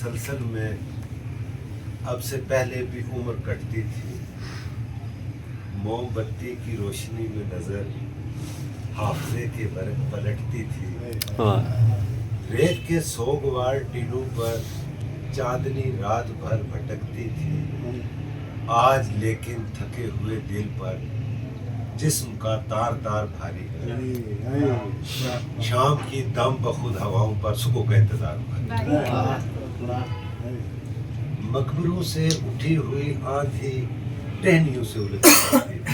مسلسل میں اب سے پہلے بھی عمر کٹتی تھی، موم بتی کی روشنی میں نظر حافظے کے برق پلٹتی تھی، ریت کے سوگوار ٹیلوں پر چاندنی رات بھر بھٹکتی تھی، آج لیکن تھکے ہوئے دل پر جسم کا تار تار بھاری ہے، شام کی دم بخود ہواؤں پر صبح کا انتظار ہوا، مقبروں سے اٹھی ہوئی آندھی ٹہنیوں سے الجھتی ہے،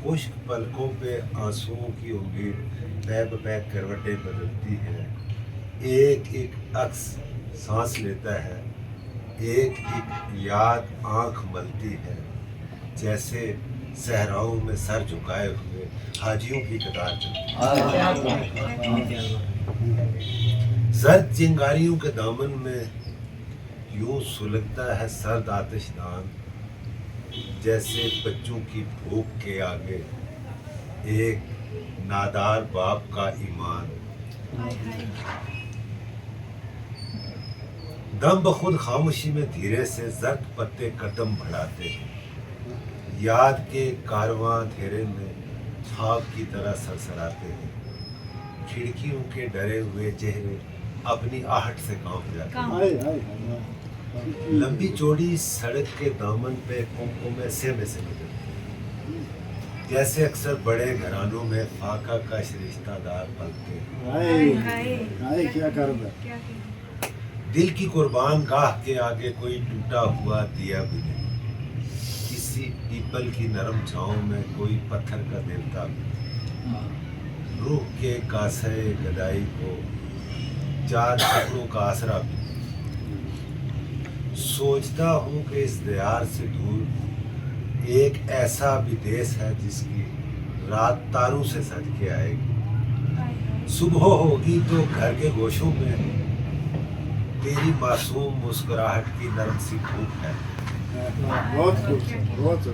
خشک پلکوں پہ آنسوؤں کی امید بے بے کروٹیں بدلتی ہے، ایک ایک عکس سانس لیتا ہے، ایک ایک یاد آنکھ ملتی ہے، جیسے صحراؤں میں سر جھکائے ہوئے حاجیوں کی قطار چلتی ہے، سرد چنگاریوں کے دامن میں یوں سلگتا ہے سرد آتش دان، جیسے بچوں کی بھوک کے آگے ایک نادار باپ کا ایمان، دم بخود خاموشی میں دھیرے سے زرد پتے قدم بڑھاتے ہیں، یاد کے کارواں اندھیرے میں خواب کی طرح سرسراتے ہیں، کھڑکیوں کے ڈرے ہوئے چہرے اپنی آہٹ سے کانپ جاتے ہیں، لمبی چوڑی سڑک کے دامن پہ کمکمے سے گزرتے ہیں، جیسے اکثر بڑے گھرانوں میں فاقہ کش رشتہ دار پلتے ہیں، دل کی قربان گاہ کے آگے کوئی ٹوٹا ہوا دیا بھی نہیں، کسی پیپل کی نرم چھاؤں میں کوئی پتھر کا دیوتا بھی نہیں، روح کے کاسے گدائی کو چار کپڑوں کا آسرا بھی نہیں، سوچتا ہوں کہ اس دیار سے دور ایک ایسا بھی دیس ہے جس کی رات تاروں سے سج کے آئے گی، صبح ہوگی تو گھر کے گوشوں میں تیری معصوم مسکراہٹ کی نرم سی پھوٹ ہے، بہت خوب، بہت